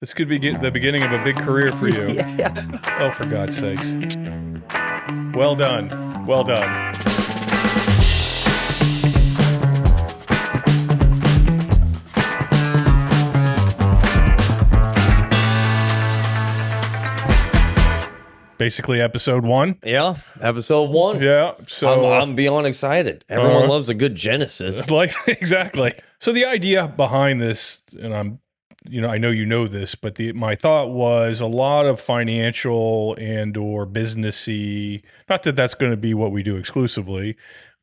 This could be the beginning of a big career for you. Yeah. Oh, for God's sakes. Well done. Well done. Basically, episode 1. Yeah, episode 1. Yeah, so I'm beyond excited. Everyone loves a good Genesis. like exactly. So the idea behind this, and I know you know this, but my thought was a lot of financial and or businessy. Not that that's going to be what we do exclusively.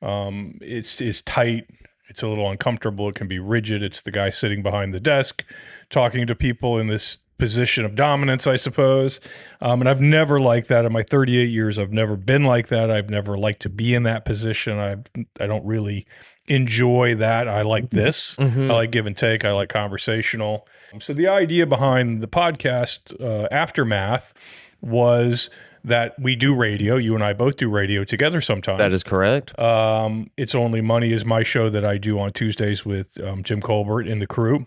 It's tight. It's a little uncomfortable. It can be rigid. It's the guy sitting behind the desk, talking to people in this position of dominance, I suppose. And I've never liked that in my 38 years. I've never been like that. I've never liked to be in that position. I don't really enjoy that. I like this. Mm-hmm. I like give and take. I like conversational. So the idea behind the podcast, Aftermath, was that we do radio. You and I both do radio together sometimes. That is correct. It's Only Money is my show that I do on Tuesdays with Jim Colbert and the crew,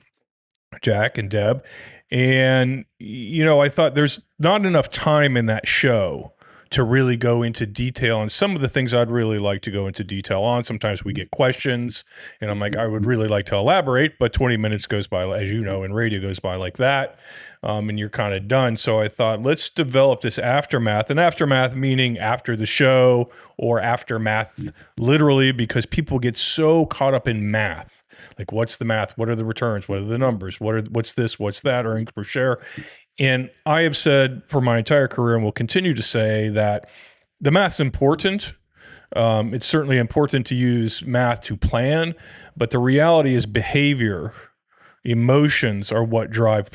Jack and Deb. And, I thought there's not enough time in that show to really go into detail on some of the things I'd really like to go into detail on. Sometimes we get questions, and I'm like, I would really like to elaborate, but 20 minutes goes by, as you know, and radio goes by like that, and you're kind of done. So I thought, let's develop this aftermath, and aftermath meaning after the show or aftermath literally, because people get so caught up in math. Like, what's the math? What are the returns? What are the numbers? What's this? What's that? Earnings per share. And I have said for my entire career, and will continue to say, that the math's important. It's certainly important to use math to plan, but the reality is behavior, emotions are what drive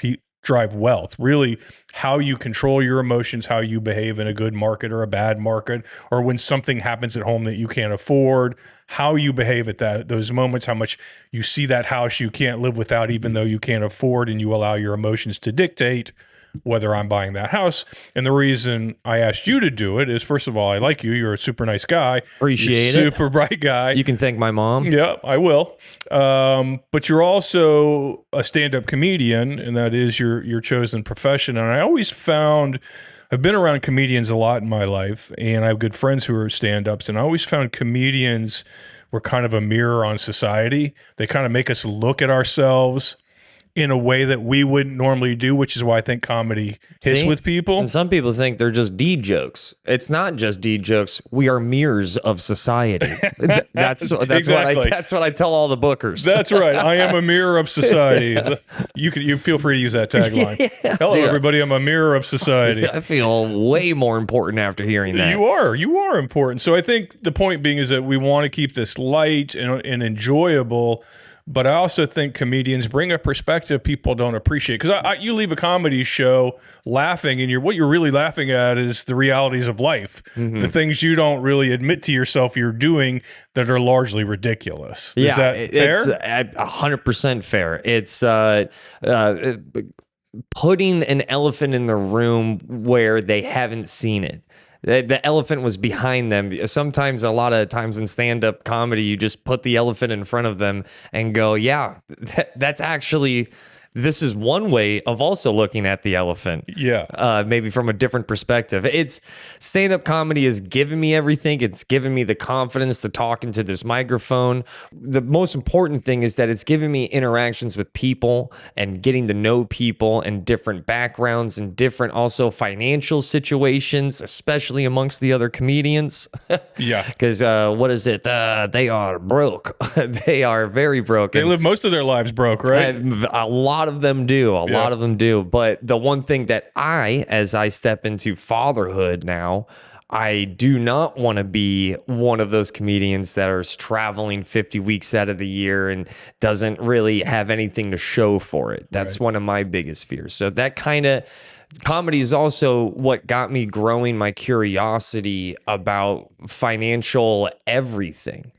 wealth. Really, how you control your emotions, how you behave in a good market or a bad market, or when something happens at home that you can't afford, how you behave at those moments, how much you see that house you can't live without even though you can't afford, and you allow your emotions to dictate whether I'm buying that house. And the reason I asked you to do it is, first of all, I like you. You're a super nice guy. Appreciate you're it. Super bright guy. You can thank my mom. Yeah, I will. But you're also a stand-up comedian, and that is your chosen profession. And I always found, I've been around comedians a lot in my life, and I have good friends who are stand-ups, and I always found comedians were kind of a mirror on society. They kind of make us look at ourselves in a way that we wouldn't normally do, which is why I think comedy hits with people. And some people think they're just D jokes. It's not just D jokes. We are mirrors of society. That's Exactly. that's what I tell all the bookers. That's right. I am a mirror of society. You feel free to use that tagline. Yeah, Hello, dude. Everybody. I'm a mirror of society. I feel way more important after hearing that. You are important. So I think the point being is that we want to keep this light and enjoyable. But I also think comedians bring a perspective people don't appreciate. Because you leave a comedy show laughing, and what you're really laughing at is the realities of life, the things you don't really admit to yourself you're doing that are largely ridiculous. Is that fair? It's 100% fair. It's putting an elephant in the room where they haven't seen it. The elephant was behind them. Sometimes, a lot of times in stand-up comedy, you just put the elephant in front of them and go, yeah, that's actually, this is one way of also looking at the elephant. Yeah. Maybe from a different perspective. It's stand-up comedy has given me everything. It's given me the confidence to talk into this microphone. The most important thing is that it's given me interactions with people and getting to know people and different backgrounds and different also financial situations, especially amongst the other comedians. Yeah. Because what is it? They are broke. They are very broke. They live most of their lives broke, right? A lot of them do. A lot of them do. But the one thing that as I step into fatherhood now, I do not want to be one of those comedians that is traveling 50 weeks out of the year and doesn't really have anything to show for it. That's one of my biggest fears. So that kind of comedy is also what got me growing my curiosity about financial everything.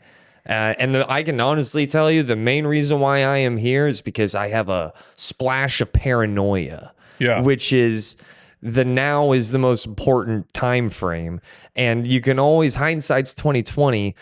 I can honestly tell you the main reason why I am here is because I have a splash of paranoia, which is the now is the most important time frame. And you can always, hindsight's 2020.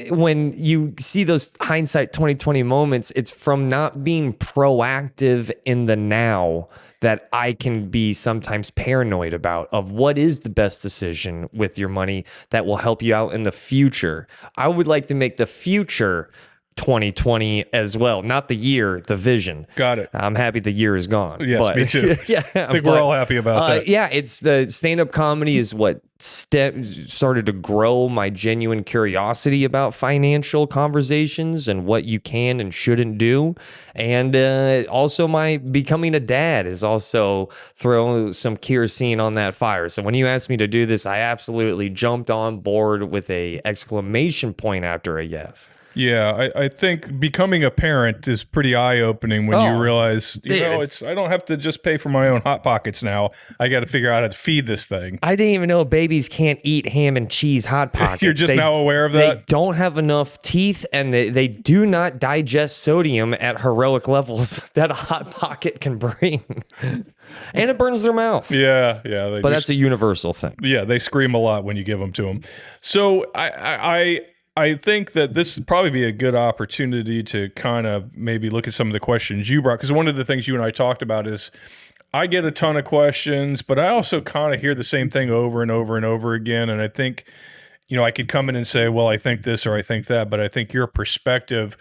When you see those hindsight 2020 moments, it's from not being proactive in the now that I can be sometimes paranoid about of what is the best decision with your money that will help you out in the future. I would like to make the future 2020 as well, not the year, the vision. Got it. I'm happy the year is gone. Yes, me too. Yeah, I think we're all happy about that. Yeah, it's the stand-up comedy is what started to grow my genuine curiosity about financial conversations and what you can and shouldn't do. And also my becoming a dad is also throwing some kerosene on that fire. So when you asked me to do this, I absolutely jumped on board with a exclamation point after a yes. Yeah, I think becoming a parent is pretty eye-opening when you realize, I don't have to just pay for my own Hot Pockets now. I got to figure out how to feed this thing. I didn't even know babies can't eat ham and cheese Hot Pockets. You're just now aware of that? They don't have enough teeth, and they do not digest sodium at heroic levels that a Hot Pocket can bring. And it burns their mouth. Yeah. But that's a universal thing. Yeah, they scream a lot when you give them to them. So I think that this would probably be a good opportunity to kind of maybe look at some of the questions you brought, because one of the things you and I talked about is I get a ton of questions, but I also kind of hear the same thing over and over and over again. And I think, I could come in and say, well, I think this or I think that, but I think your perspective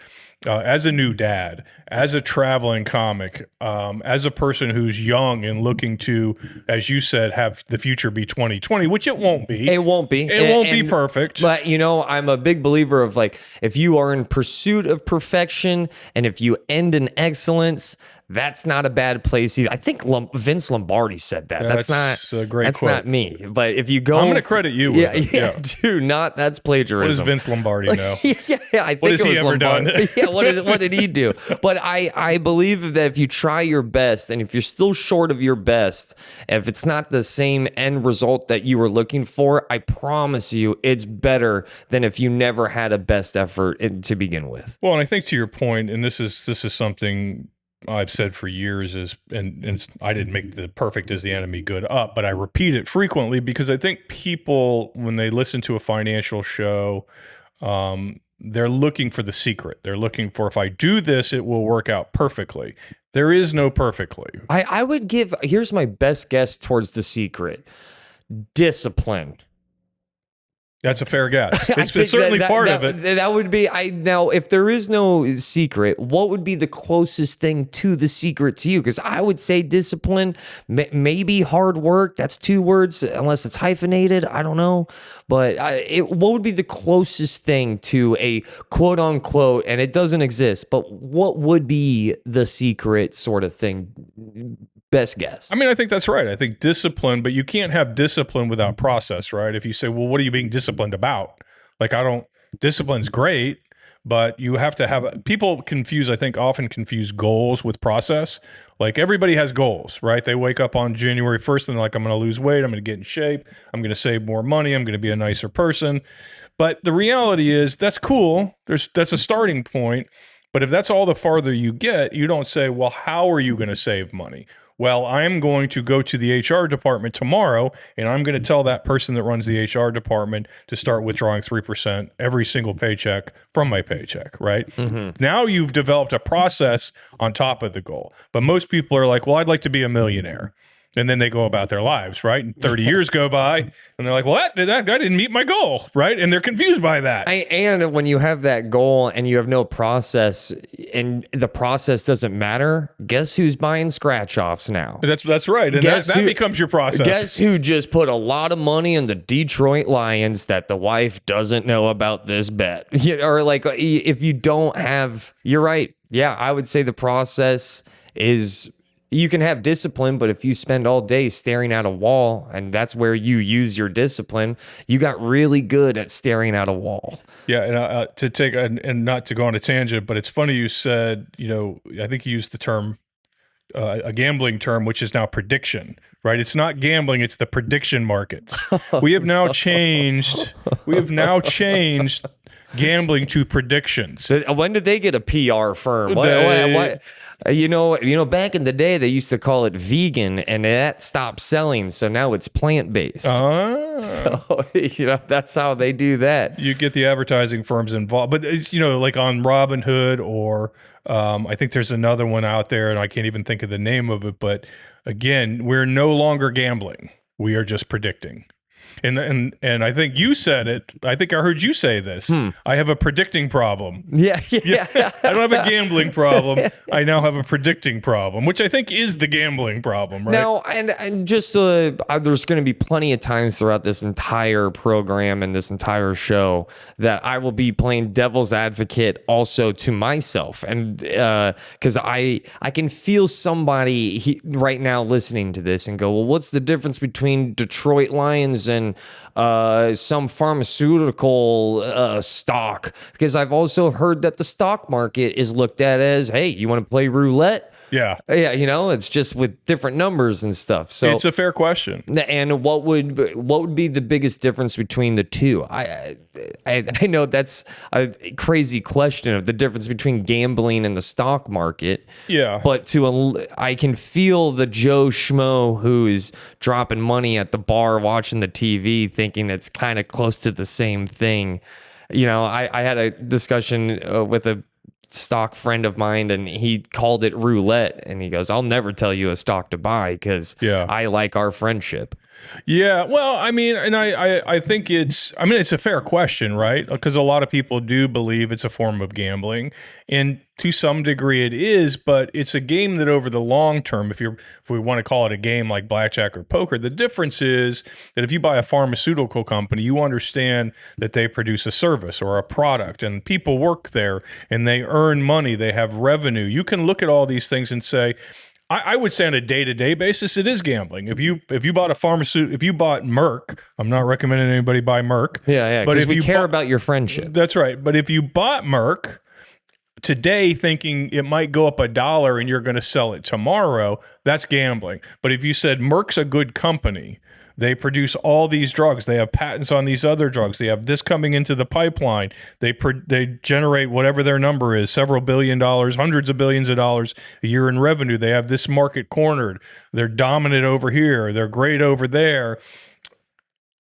as a new dad, as a traveling comic, as a person who's young and looking to, as you said, have the future be 2020, which it won't be. It won't be. It won't be perfect. But, I'm a big believer of if you are in pursuit of perfection and if you end in excellence, that's not a bad place either. I think Vince Lombardi said that. That's a great That's quote. Not me. But if you go, I'm going to credit you with it. Yeah, dude, that's plagiarism. What does Vince Lombardi know? I think what has it he was ever Lombardi. done? Yeah, what did he do? But I believe that if you try your best and if you're still short of your best, if it's not the same end result that you were looking for, I promise you it's better than if you never had a best effort to begin with. Well, and I think to your point, and this is something I've said for years is, and I didn't make the perfect is the enemy good up, but I repeat it frequently because I think people, when they listen to a financial show, they're looking for the secret. They're looking for, if I do this, it will work out perfectly. There is no perfectly. I would here's my best guess towards the secret: discipline. That's a fair guess. It's certainly part of it. That would be, now, if there is no secret, what would be the closest thing to the secret to you? Because I would say discipline, maybe hard work. That's 2 words, unless it's hyphenated. I don't know. But what would be the closest thing to a quote unquote, and it doesn't exist, but what would be the secret sort of thing? Best guess. I mean, I think that's right. I think discipline, but you can't have discipline without process, right? If you say, well, what are you being disciplined about? Discipline's great, but you have to have, people often confuse goals with process. Like everybody has goals, right? They wake up on January 1st and they're like, I'm going to lose weight. I'm going to get in shape. I'm going to save more money. I'm going to be a nicer person. But the reality is that's cool. That's a starting point. But if that's all the farther you get, you don't say, well, how are you going to save money? Well, I'm going to go to the HR department tomorrow, and I'm going to tell that person that runs the HR department to start withdrawing 3% every single paycheck from my paycheck, right? Mm-hmm. Now you've developed a process on top of the goal. But most people are like, well, I'd like to be a millionaire. And then they go about their lives, right? And 30 years go by, and they're like, well, that didn't meet my goal, right? And they're confused by that. And when you have that goal and you have no process, and the process doesn't matter, guess who's buying scratch-offs now? That's right. And that becomes your process. Guess who just put a lot of money in the Detroit Lions that the wife doesn't know about this bet? Or if you don't have, you're right. Yeah, I would say the process is, you can have discipline, but if you spend all day staring at a wall and that's where you use your discipline, you got really good at staring at a wall. Yeah, and to take and not to go on a tangent, but it's funny you said, I think you used the term, a gambling term, which is now prediction, right? It's not gambling; it's the prediction markets. We have now changed gambling to predictions. So when did they get a PR firm? What? Back in the day, they used to call it vegan, and that stopped selling. So now it's plant-based. So, that's how they do that. You get the advertising firms involved, but it's, like on Robinhood or I think there's another one out there and I can't even think of the name of it. But again, we're no longer gambling. We are just predicting. And I think you said it. I think I heard you say this. I have a predicting problem. Yeah. I don't have a gambling problem. I now have a predicting problem, which I think is the gambling problem, right? Now, and just there's going to be plenty of times throughout this entire program and this entire show that I will be playing devil's advocate also to myself, and because I can feel somebody right now listening to this and go, well, what's the difference between Detroit Lions and some pharmaceutical stock? Because I've also heard that the stock market is looked at as, hey, you want to play roulette? Yeah, it's just with different numbers and stuff. So it's a fair question. And what would be the biggest difference between the two? I know that's a crazy question of the difference between gambling and the stock market. Yeah, but I can feel the Joe Schmo who is dropping money at the bar watching the TV, thinking it's kind of close to the same thing. I had a discussion with a stock friend of mine, and he called it roulette, and he goes, I'll never tell you a stock to buy because I like our friendship. Yeah, well, I mean, and I think it's a fair question, right? Because a lot of people do believe it's a form of gambling, and to some degree it is, but it's a game that over the long term, if we want to call it a game like blackjack or poker, the difference is that if you buy a pharmaceutical company, you understand that they produce a service or a product, and people work there, and they earn money, they have revenue. You can look at all these things and say, I would say on a day-to-day basis, it is gambling. If you bought if you bought Merck, I'm not recommending anybody buy Merck. Yeah, but because we care about your friendship. That's right. But if you bought Merck today thinking it might go up $1 and you're going to sell it tomorrow, that's gambling. But if you said Merck's a good company, they produce all these drugs, they have patents on these other drugs, they have this coming into the pipeline, they generate whatever their number is, several $billion, hundreds of billions of dollars a year in revenue, they have this market cornered, they're dominant over here, they're great over there.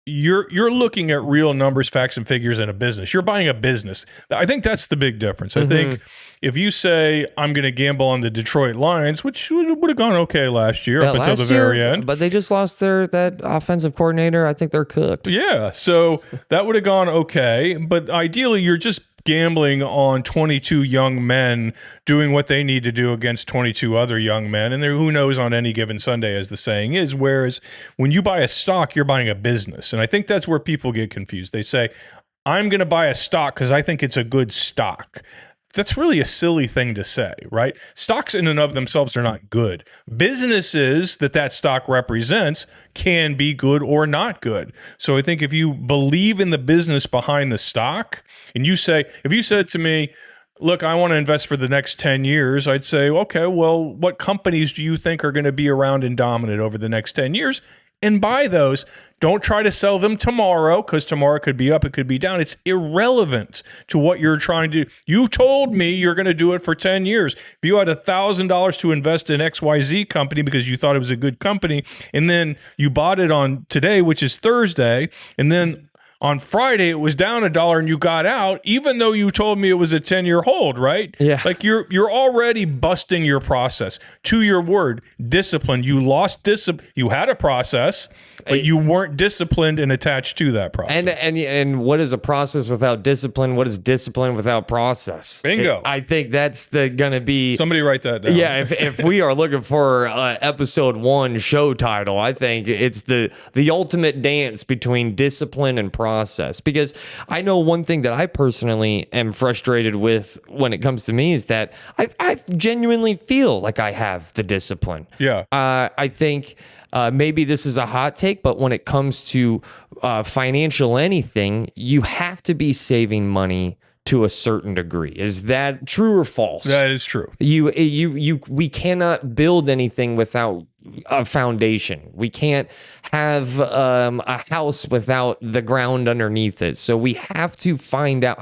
You're looking at real numbers, facts, and figures in a business. You're buying a business. I think that's the big difference. I think if you say, I'm going to gamble on the Detroit Lions, which would have gone okay last year up until the very end. But they just lost that offensive coordinator. I think they're cooked. Yeah, so that would have gone okay. But ideally, you're just gambling on 22 young men doing what they need to do against 22 other young men. And who knows on any given Sunday, as the saying is. Whereas when you buy a stock, you're buying a business. And I think that's where people get confused. They say, I'm going to buy a stock because I think it's a good stock. That's really a silly thing to say, right? Stocks in and of themselves are not good. Businesses that stock represents can be good or not good. So I think if you believe in the business behind the stock, and if you said to me, look, I want to invest for the next 10 years, I'd say, okay, well, what companies do you think are going to be around and dominant over the next 10 years? And buy those. Don't try to sell them tomorrow, because tomorrow it could be up, it could be down. It's irrelevant to what you're trying to do. You told me you're going to do it for 10 years. If you had $1,000 to invest in XYZ company because you thought it was a good company, and then you bought it on today, which is Thursday, and then on Friday it was down $1 and you got out, even though you told me it was a 10-year hold, right? Yeah. Like you're already busting your process. To your word, discipline. You lost discipline. You had a process, but you weren't disciplined and attached to that process. And what is a process without discipline? What is discipline without process? Bingo. I think that's gonna be. Somebody write that down. Yeah, if we are looking for episode 1 show title, I think it's the ultimate dance between discipline and process. Because I know one thing that I personally am frustrated with when it comes to me is that I genuinely feel like I have the discipline. Yeah. I think maybe this is a hot take, but when it comes to financial anything, you have to be saving money to a certain degree. Is that true or false? That is true. We cannot build anything without a foundation. We can't have a house without the ground underneath it. So we have to find out.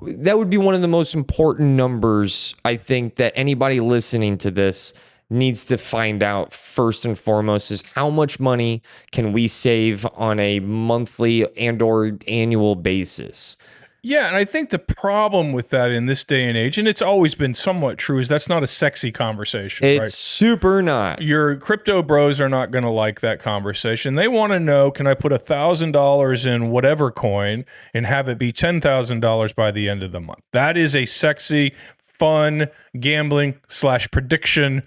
that would be one of the most important numbers I think that anybody listening to this needs to find out first and foremost is how much money can we save on a monthly and or annual basis. Yeah, and I think the problem with that in this day and age, and it's always been somewhat true, is that's not a sexy conversation. It's right? super not. Your crypto bros are not going to like that conversation. They want to know, can I put $1,000 in whatever coin and have it be $10,000 by the end of the month? That is a sexy, fun gambling / prediction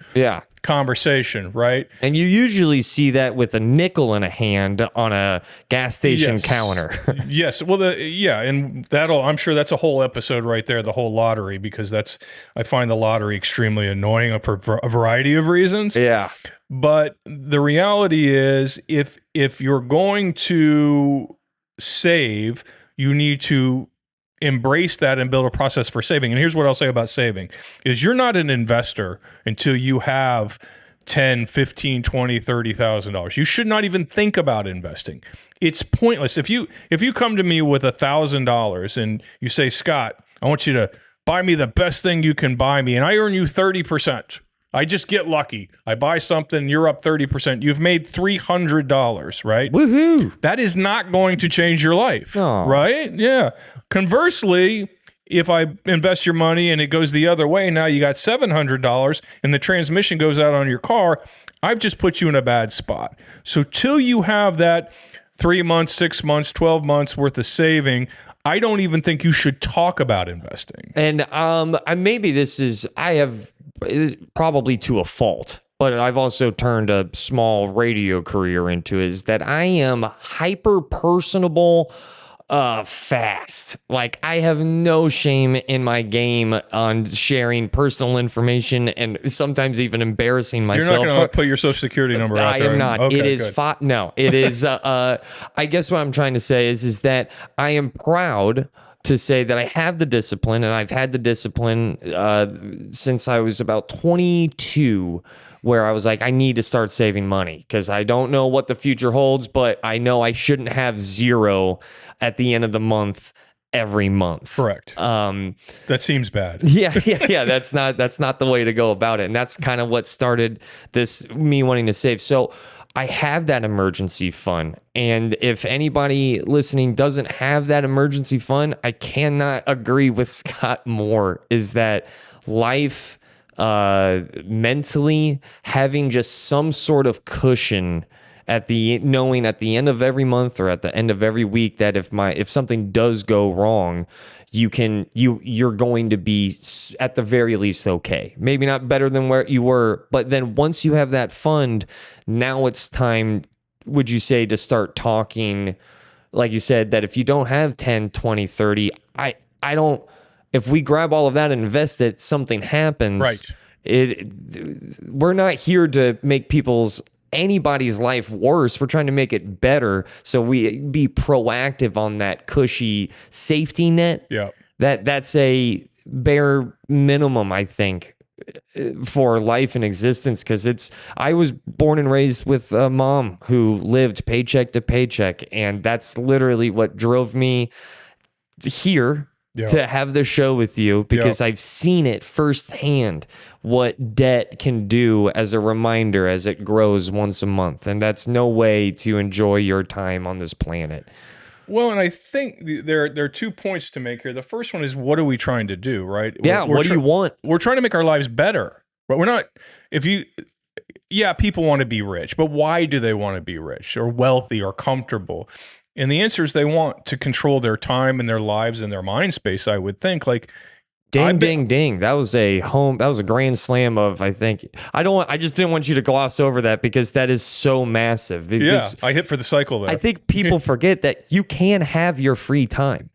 conversation, right? And you usually see that with a nickel in a hand on a gas station counter. Yes. Well, and I'm sure that's a whole episode right there, the whole lottery, because I find the lottery extremely annoying for a variety of reasons. Yeah. But the reality is, if you're going to save, you need to embrace that and build a process for saving. And here's what I'll say about saving is you're not an investor until you have 10, 15, 20, $30,000. You should not even think about investing. It's pointless. If you come to me with $1,000 and you say, Scott, I want you to buy me the best thing you can buy me, and I earn you 30%. I just get lucky. I buy something, you're up 30%. You've made $300, right? Woohoo! That is not going to change your life, right? Yeah. Conversely, if I invest your money and it goes the other way, now you got $700 and the transmission goes out on your car, I've just put you in a bad spot. So till you have that 3 months, 6 months, 12 months worth of saving, I don't even think you should talk about investing. And maybe I have probably to a fault, but I've also turned a small radio career into is that I am hyper personable fast. Like I have no shame in my game on sharing personal information and sometimes even embarrassing myself. You're not going to put your social security number out there. I am not. Okay, it is no, it is I guess what I'm trying to say is that I am proud to say that I have the discipline, and I've had the discipline since I was about 22, where I was like, I need to start saving money because I don't know what the future holds, but I know I shouldn't have zero at the end of the month every month. Correct. That seems bad. Yeah. That's not the way to go about it, and that's kind of what started me wanting to save. So I have that emergency fund. And if anybody listening doesn't have that emergency fund, I cannot agree with Scott more, is that life mentally having just some sort of cushion knowing at the end of every month or at the end of every week that if something does go wrong, you're going to be at the very least okay. Maybe not better than where you were, but then once you have that fund, now it's time, would you say, to start talking, like you said, that if you don't have 10, 20, 30, I don't, if we grab all of that and invest it, something happens. Right. We're not here to make anybody's life worse. We're trying to make it better. So we be proactive on that cushy safety net. Yeah. That's a bare minimum, I think, for life and existence. Because I was born and raised with a mom who lived paycheck to paycheck. And that's literally what drove me here to have the show with you, because I've seen it firsthand what debt can do as a reminder as it grows once a month. And that's no way to enjoy your time on this planet. Well, and I think there are 2 points to make here. The first one is, what are we trying to do, right? Yeah, what do you want? We're trying to make our lives better. But we're not, people want to be rich, but why do they want to be rich or wealthy or comfortable? And the answer is they want to control their time and their lives and their mind space, I would think. Like, ding. That was a grand slam of, I think. I just didn't want you to gloss over that, because that is so massive. I hit for the cycle there. I think people forget that you can have your free time.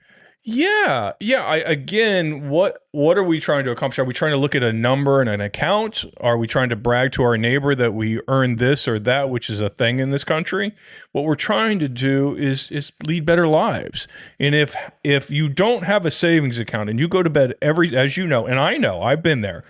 Yeah. Again, what are we trying to accomplish? Are we trying to look at a number and an account? Are we trying to brag to our neighbor that we earned this or that, which is a thing in this country? What we're trying to do is lead better lives. And if you don't have a savings account and you go to bed as you know, and I know, I've been there,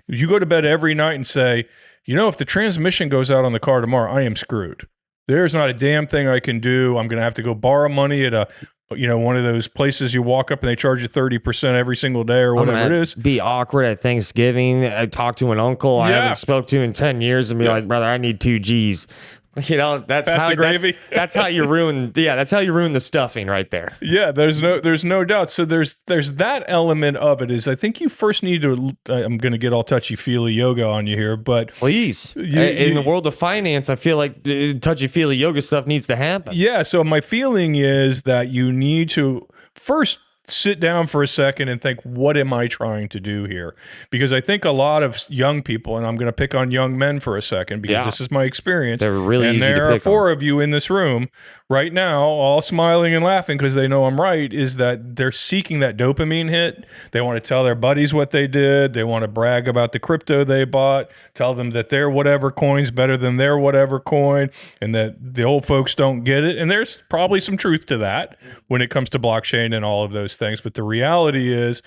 you go to bed every night and say, if the transmission goes out on the car tomorrow, I am screwed. There's not a damn thing I can do. I'm going to have to go borrow money at a one of those places you walk up and they charge you 30% every single day or whatever it is. Be awkward at Thanksgiving. I talk to an uncle I haven't spoke to in 10 years and be like, brother, I need 2 G's. That's Pass how the gravy. That's how you ruin. Yeah, that's how you ruin the stuffing right there. Yeah, there's no doubt. So there's that element of it. Is I think you first need to. I'm going to get all touchy feely yoga on you here, but please, in the world of finance, I feel like touchy feely yoga stuff needs to happen. Yeah. So my feeling is that you need to first sit down for a second and think, what am I trying to do here? Because I think a lot of young people, and I'm going to pick on young men for a second because this is my experience. They're really easy to pick on. And there are 4 of you in this room right now, all smiling and laughing because they know I'm right, is that they're seeking that dopamine hit. They want to tell their buddies what they did. They want to brag about the crypto they bought, tell them that their whatever coin's better than their whatever coin, and that the old folks don't get it. And there's probably some truth to that when it comes to blockchain and all of those things. But the reality is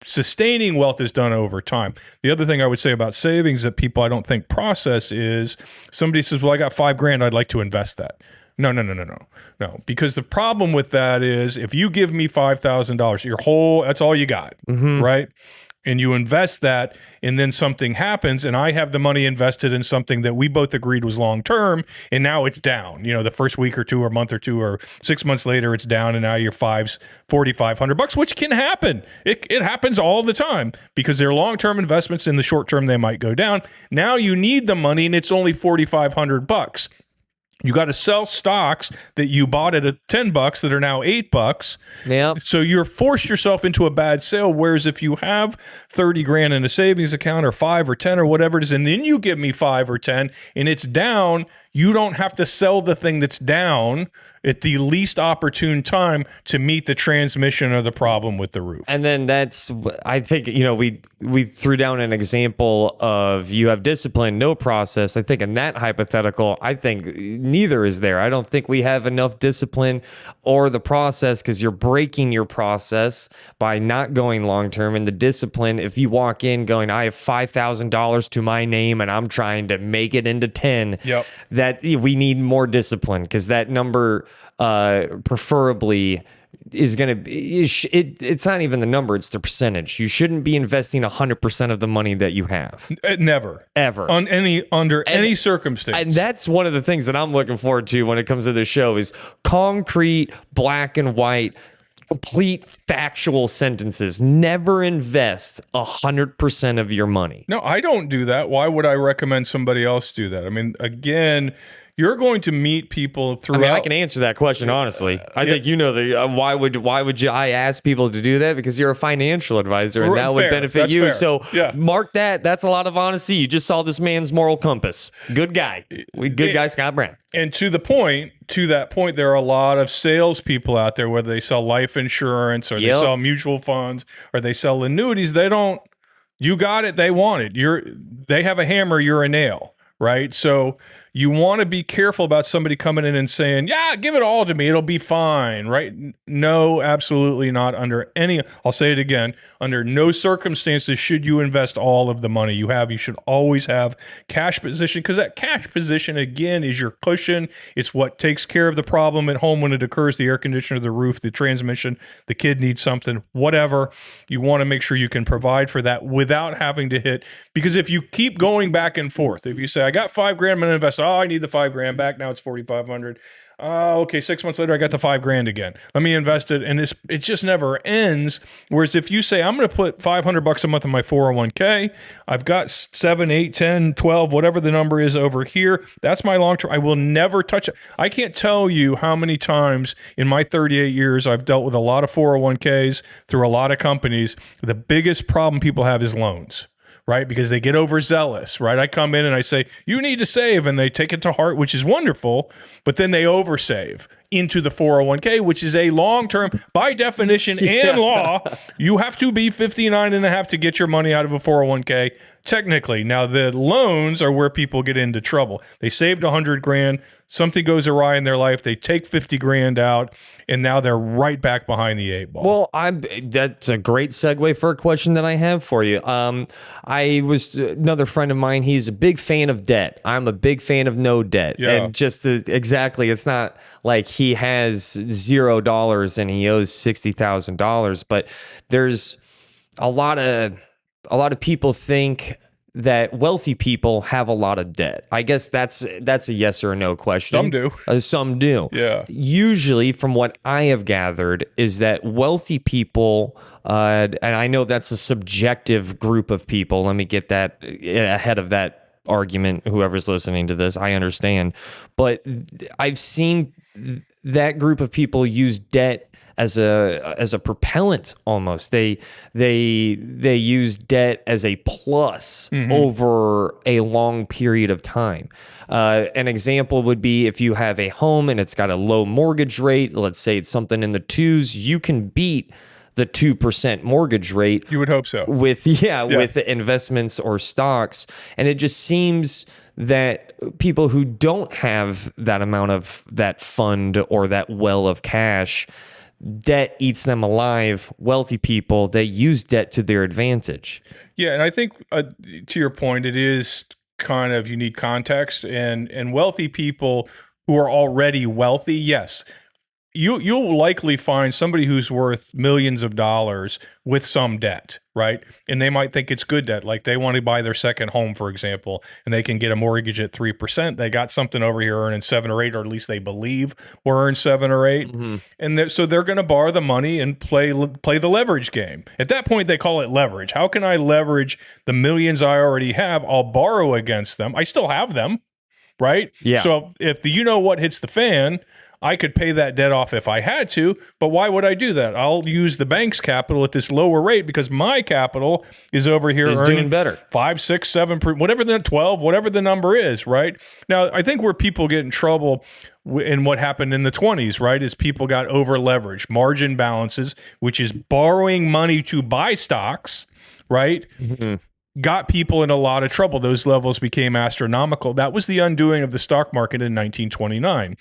sustaining wealth is done over time. The other thing I would say about savings that people I don't think process is somebody says, well, I got $5,000, I'd like to invest that. No. Because the problem with that is if you give me $5,000, that's all you got, right? And you invest that, and then something happens, and I have the money invested in something that we both agreed was long-term, and now it's down. The first week or 2 or month or 2 or 6 months later, it's down, and now your $4,500, which can happen. It happens all the time because they're long-term investments. In the short term, they might go down. Now you need the money, and it's only $4,500. You got to sell stocks that you bought at $10 that are now $8. Yeah. So you're forced yourself into a bad sale. Whereas if you have 30 grand in a savings account or 5 or 10 or whatever it is, and then you give me 5 or 10 and it's down, you don't have to sell the thing that's down at the least opportune time to meet the transmission of the problem with the roof. And then I think, we threw down an example of you have discipline, no process. I think in that hypothetical, I think neither is there. I don't think we have enough discipline or the process because you're breaking your process by not going long-term. And the discipline, if you walk in going, I have $5,000 to my name and I'm trying to make it into 10, that we need more discipline because that number preferably is going to be, it's not even the number, it's the percentage. You shouldn't be investing 100% of the money that you have. Never. Ever. Under any circumstance. And that's one of the things that I'm looking forward to when it comes to the show is concrete, black and white, complete factual sentences. Never invest 100% of your money. No, I don't do that. Why would I recommend somebody else do that? I mean, again, you're going to meet people throughout. I can answer that question honestly. I think why would I ask people to do that? Because you're a financial advisor and that would benefit That's you. fair. So mark that. That's a lot of honesty. You just saw this man's moral compass. Good guy. Good guy, Scott Brown. And to that point, there are a lot of salespeople out there, whether they sell life insurance or they sell mutual funds or they sell annuities. You got it. They want it. They have a hammer. You're a nail, right? So you want to be careful about somebody coming in and saying, yeah, give it all to me. It'll be fine, right? No, absolutely not. I'll say it again, under no circumstances should you invest all of the money you have. You should always have cash position because that cash position, again, is your cushion. It's what takes care of the problem at home when it occurs, the air conditioner, the roof, the transmission, the kid needs something, whatever. You want to make sure you can provide for that without having to hit. Because if you keep going back and forth, if you say, I got $5,000, I'm going to invest, I need the $5,000 back. Now it's $4,500. Okay, 6 months later, I got the $5,000 again. Let me invest it. And it just never ends. Whereas if you say, I'm going to put $500 a month in my 401k, I've got 7, 8, 10, 12, whatever the number is over here. That's my long term. I will never touch it. I can't tell you how many times in my 38 years I've dealt with a lot of 401ks through a lot of companies. The biggest problem people have is loans. Right? Because they get overzealous, right? I come in and I say, you need to save, and they take it to heart, which is wonderful, but then they oversave into the 401k, which is a long-term, by definition and law, you have to be 59 and a half to get your money out of a 401k, technically. Now, the loans are where people get into trouble. They saved $100,000, something goes awry in their life, they take $50,000 out, and now they're right back behind the 8 ball. Well, that's a great segue for a question that I have for you. Another friend of mine, he's a big fan of debt. I'm a big fan of no debt. Yeah. And just exactly, it's not like he has $0 and he owes $60,000. But there's a lot of people think that wealthy people have a lot of debt. I guess that's a yes or a no question. Some do. Some do. Yeah. Usually, from what I have gathered, is that wealthy people, and I know that's a subjective group of people. Let me get that ahead of that argument. Whoever's listening to this, I understand. But I've seen that group of people use debt as a propellant almost. They use debt as a plus over a long period of time. An example would be if you have a home and it's got a low mortgage rate, let's say it's something in the 2s, you can beat the 2% mortgage rate. You would hope so. With investments or stocks. And it just seems that people who don't have that amount of that fund or that well of cash, debt eats them alive. Wealthy people, they use debt to their advantage. Yeah, and I think to your point, it is kind of, you need context, and wealthy people who are already wealthy, yes, you'll likely find somebody who's worth millions of dollars with some debt, right? And they might think it's good debt, like they want to buy their second home, for example, and they can get a mortgage at 3%. They got something over here earning 7 or 8, or at least they believe will earn 7 or 8, and so they're going to borrow the money and play the leverage game. At that point, they call it leverage. How can I leverage the millions I already have? I'll borrow against them. I still have them, right? Yeah. So if the what hits the fan, I could pay that debt off if I had to, but why would I do that? I'll use the bank's capital at this lower rate because my capital is over here earning doing better. 5, 6, 7, whatever the 12, whatever the number is, right? Now, I think where people get in trouble in what happened in the 20s, right, is people got over leveraged, margin balances, which is borrowing money to buy stocks, right? Got people in a lot of trouble. Those levels became astronomical. That was the undoing of the stock market in 1929.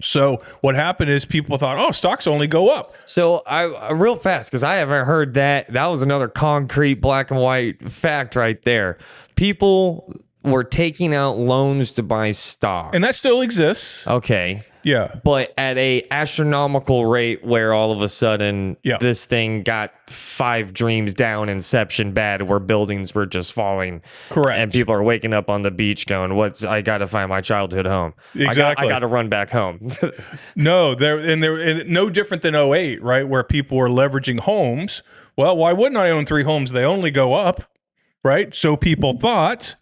So what happened is people thought, oh, stocks only go up. So I real fast, because I haven't heard that. That was another concrete black and white fact right there. People were taking out loans to buy stocks. And that still exists. Okay. Yeah. But at a astronomical rate where all of a sudden this thing got 5 dreams down, inception bad, where buildings were just falling. Correct. And people are waking up on the beach going, I got to find my childhood home. Exactly. I got to run back home. No, they're no different than '08, right? Where people were leveraging homes. Well, why wouldn't I own 3 homes? They only go up, right? So people thought,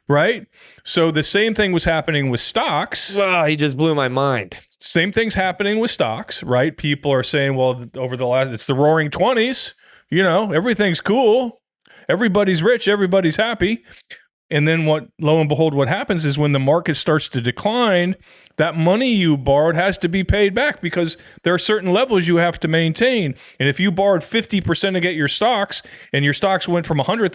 right? So the same thing was happening with stocks. Oh, he just blew my mind. Same thing's happening with stocks, right? People are saying, well, it's the roaring 20s, everything's cool. Everybody's rich, everybody's happy. And then lo and behold, what happens is when the market starts to decline, that money you borrowed has to be paid back because there are certain levels you have to maintain. And if you borrowed 50% to get your stocks and your stocks went from $100,000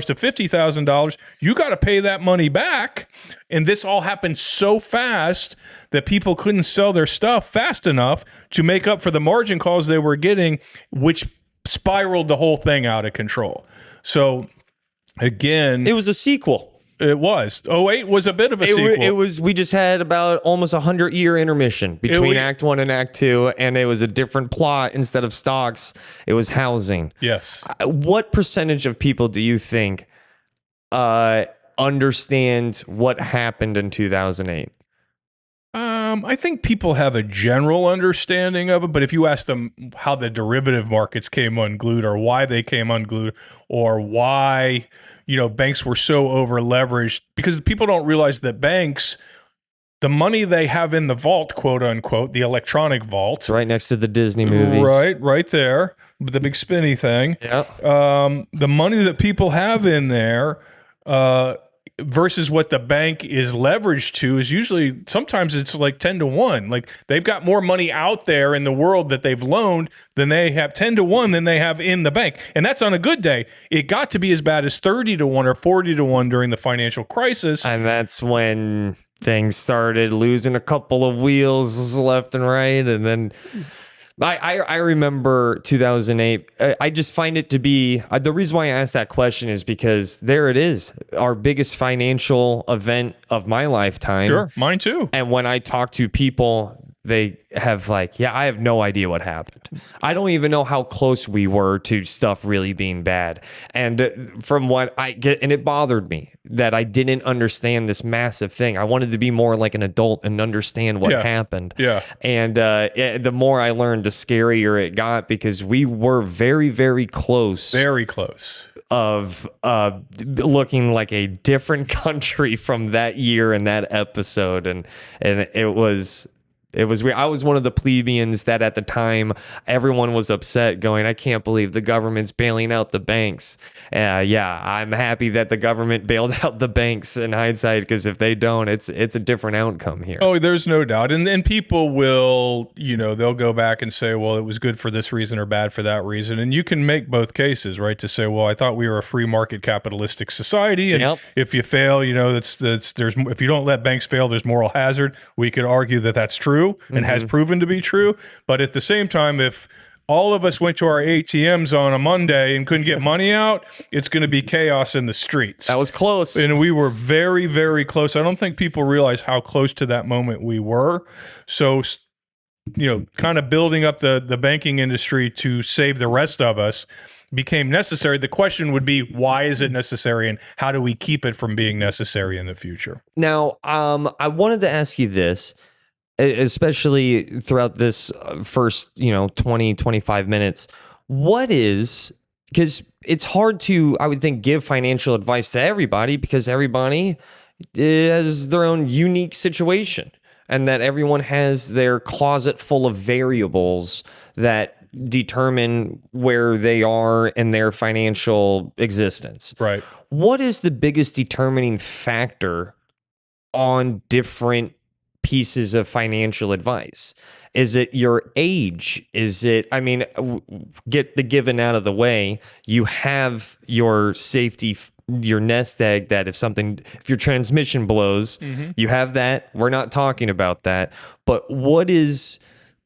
to $50,000, you got to pay that money back. And this all happened so fast that people couldn't sell their stuff fast enough to make up for the margin calls they were getting, which spiraled the whole thing out of control. So again, it was a sequel. It was. '08 was a bit of a sequel. It was. We just had about almost 100-year intermission between Act 1 and Act 2, and it was a different plot. Instead of stocks, it was housing. Yes. What percentage of people do you think understand what happened in 2008? I think people have a general understanding of it, but if you ask them how the derivative markets came unglued or why they came unglued or why, banks were so over leveraged, because people don't realize that banks, the money they have in the vault, quote unquote, the electronic vault. It's right next to the Disney movies. Right there, the big spinny thing. Yeah. The money that people have in there, versus what the bank is leveraged to is usually, sometimes it's like 10 to 1. Like they've got more money out there in the world that they've loaned than they have 10 to 1 than they have in the bank. And that's on a good day. It got to be as bad as 30 to 1 or 40 to 1 during the financial crisis. And that's when things started losing a couple of wheels left and right. And then I remember 2008. I just find it to be, the reason why I asked that question is because there it is, our biggest financial event of my lifetime. Sure, mine too. And when I talk to people they have like, yeah, I have no idea what happened. I don't even know how close we were to stuff really being bad. And from what I get, and it bothered me that I didn't understand this massive thing. I wanted to be more like an adult and understand what happened. Yeah. And the more I learned, the scarier it got, because we were very, very close. Very close. Of looking like a different country from that year and that episode, and it was weird. I was one of the plebeians that at the time everyone was upset, going, I can't believe the government's bailing out the banks. Yeah, I'm happy that the government bailed out the banks in hindsight, because if they don't, it's a different outcome here. Oh, there's no doubt. And people will, they'll go back and say, well, it was good for this reason or bad for that reason. And you can make both cases, right? To say, well, I thought we were a free market capitalistic society, and if you fail, there's if you don't let banks fail, there's moral hazard. We could argue that that's true and has proven to be true. But at the same time, if all of us went to our ATMs on a Monday and couldn't get money out, it's going to be chaos in the streets. That was close. And we were very, very close. I don't think people realize how close to that moment we were. So, kind of building up the banking industry to save the rest of us became necessary. The question would be, why is it necessary, and how do we keep it from being necessary in the future? Now, I wanted to ask you this, especially throughout this first, 20, 25 minutes. Because it's hard to, I would think, give financial advice to everybody, because everybody has their own unique situation, and that everyone has their closet full of variables that determine where they are in their financial existence. Right. What is the biggest determining factor on different pieces of financial advice? Is it your age? Is it, get the given out of the way. You have your safety, your nest egg, that if your transmission blows, you have that. We're not talking about that. But what is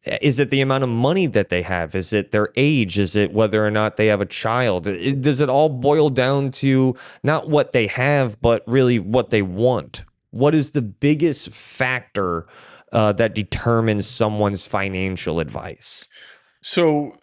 it the amount of money that they have? Is it their age? Is it whether or not they have a child? Does it all boil down to not what they have, but really what they want? What is the biggest factor that determines someone's financial advice? So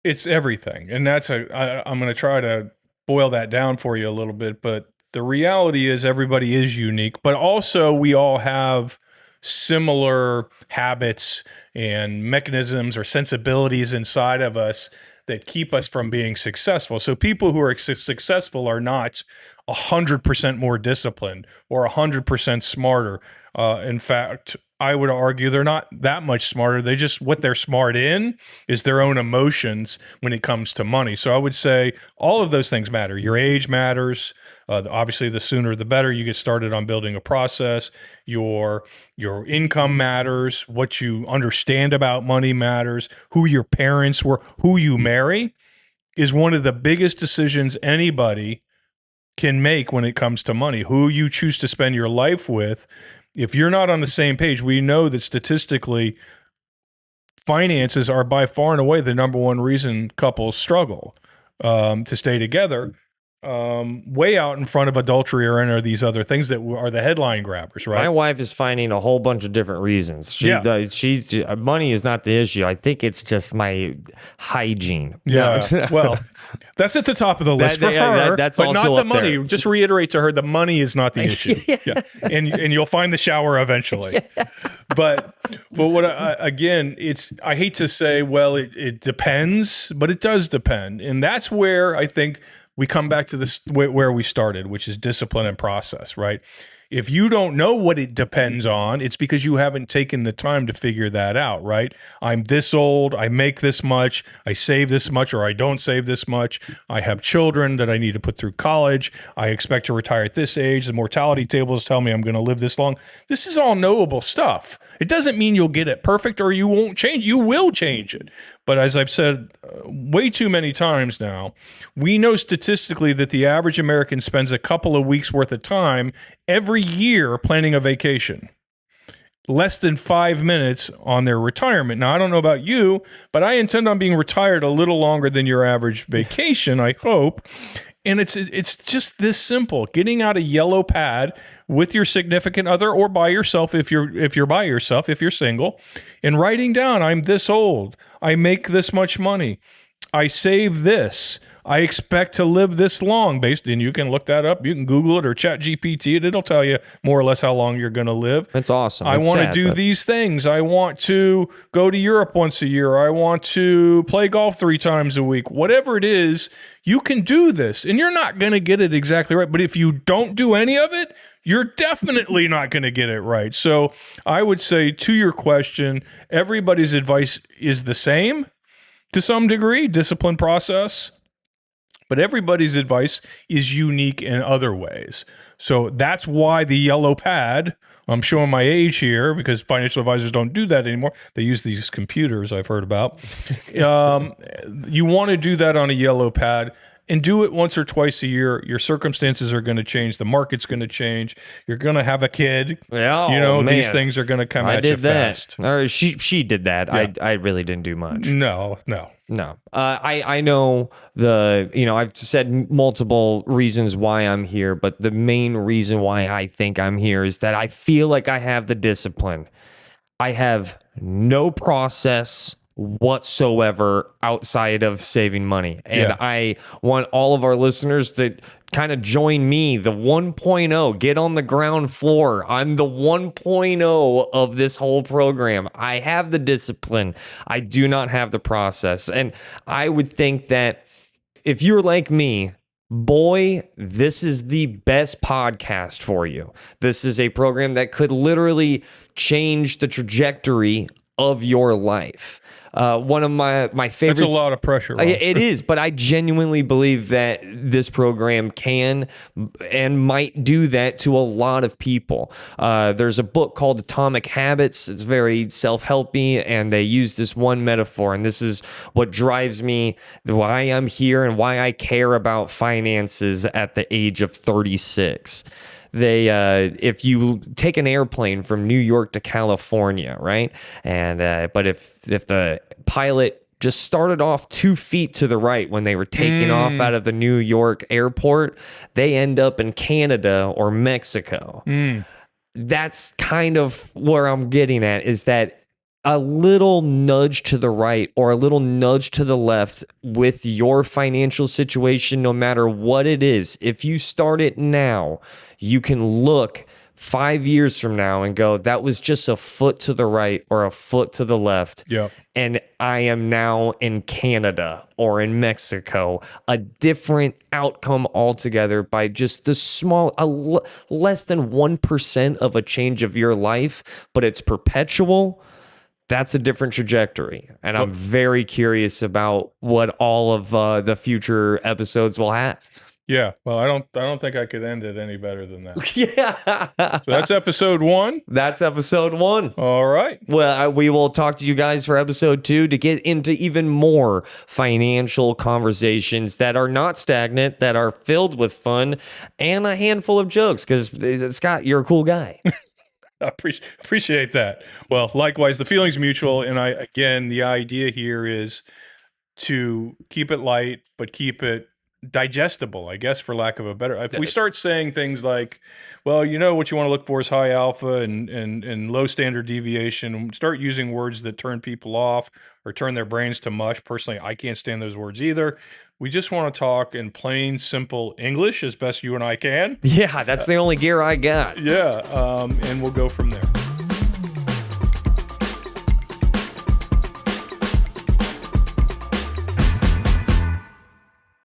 it's everything. And I'm going to try to boil that down for you a little bit. But the reality is everybody is unique, but also we all have similar habits and mechanisms or sensibilities inside of us that keep us from being successful. So people who are successful are not 100% more disciplined or 100% smarter. In fact, I would argue they're not that much smarter. What they're smart in is their own emotions when it comes to money. So I would say all of those things matter. Your age matters. Obviously, the sooner the better you get started on building a process. Your income matters. What you understand about money matters. Who your parents were, who you marry is one of the biggest decisions anybody can make when it comes to money. Who you choose to spend your life with. If you're not on the same page, we know that statistically, finances are by far and away the number one reason couples struggle to stay together. Way out in front of adultery or any of these other things that are the headline grabbers, right? My wife is finding a whole bunch of different reasons. She's money is not the issue. I think it's just my hygiene. Yeah. Well, that's at the top of the list for her, that's but also not the up money. there. Just reiterate to her, the money is not the issue. Yeah. And you'll find the shower eventually. But what again, I hate to say, well, it depends, but it does depend. And that's where I think we come back to this where we started, which is discipline and process, right? If you don't know what it depends on, it's because you haven't taken the time to figure that out, right? I'm this old, I make this much, I save this much, or I don't save this much. I have children that I need to put through college. I expect to retire at this age. The mortality tables tell me I'm going to live this long. This is all knowable stuff. It doesn't mean you'll get it perfect or you won't change. You will change it. But as I've said way too many times now, we know statistically that the average American spends a couple of weeks worth of time every year planning a vacation. Less than 5 minutes on their retirement. Now, I don't know about you, but I intend on being retired a little longer than your average vacation, I hope. And it's just this simple. Getting out a yellow pad with your significant other or by yourself if you're by yourself, if you're single, and writing down, I'm this old. I make this much money. I save this. I expect to live this long and you can look that up. You can Google it or chat GPT it. It'll tell you more or less how long you're going to live. That's awesome. I want to do these things. I want to go to Europe once a year. I want to play golf 3 times a week. Whatever it is, you can do this and you're not going to get it exactly right. But if you don't do any of it, you're definitely not going to get it right. So I would say to your question, everybody's advice is the same to some degree, discipline process. But everybody's advice is unique in other ways. So that's why the yellow pad, I'm showing my age here because financial advisors don't do that anymore. They use these computers I've heard about. You want to do that on a yellow pad and do it once or twice a year. Your circumstances are going to change. The market's going to change. You're going to have a kid. Yeah, these things are going to come at you fast. Or she did that. Yeah. I really didn't do much. No. I know I've said multiple reasons why I'm here, but the main reason why I think I'm here is that I feel like I have the discipline. I have no process whatsoever outside of saving money. And I want all of our listeners to kind of join me, the 1.0, get on the ground floor. I'm the 1.0 of this whole program. I have the discipline. I do not have the process. And I would think that if you're like me, boy, this is the best podcast for you. This is a program that could literally change the trajectory of your life. One of my favorite. It's a lot of pressure. It is, but I genuinely believe that this program can and might do that to a lot of people. There's a book called Atomic Habits. It's very self-helpy, and they use this one metaphor, and this is what drives me, why I'm here, and why I care about finances at the age of 36. If you take an airplane from New York to California, right? And but if the pilot just started off 2 feet to the right when they were taking off out of the New York airport, they end up in Canada or Mexico. That's kind of where I'm getting at, is that a little nudge to the right or a little nudge to the left with your financial situation, no matter what it is, if you start it now, you can look 5 years from now and go, that was just a foot to the right or a foot to the left. Yeah. And I am now in Canada or in Mexico, a different outcome altogether by just the less than 1% of a change of your life, but it's perpetual. That's a different trajectory. And I'm very curious about what all of the future episodes will have. Yeah. Well, I don't think I could end it any better than that. Yeah. So that's episode 1. That's episode 1. All right. Well, we will talk to you guys for episode 2 to get into even more financial conversations that are not stagnant, that are filled with fun and a handful of jokes. Because Scott, you're a cool guy. I appreciate that. Well, likewise, the feeling's mutual. And the idea here is to keep it light, but keep it digestible, I guess, for lack of a better. If we start saying things like, well, what you want to look for is high alpha and low standard deviation, start using words that turn people off or turn their brains to mush. Personally, I can't stand those words either. We just want to talk in plain, simple English as best you and I can. Yeah, that's the only gear I got. Yeah, and we'll go from there.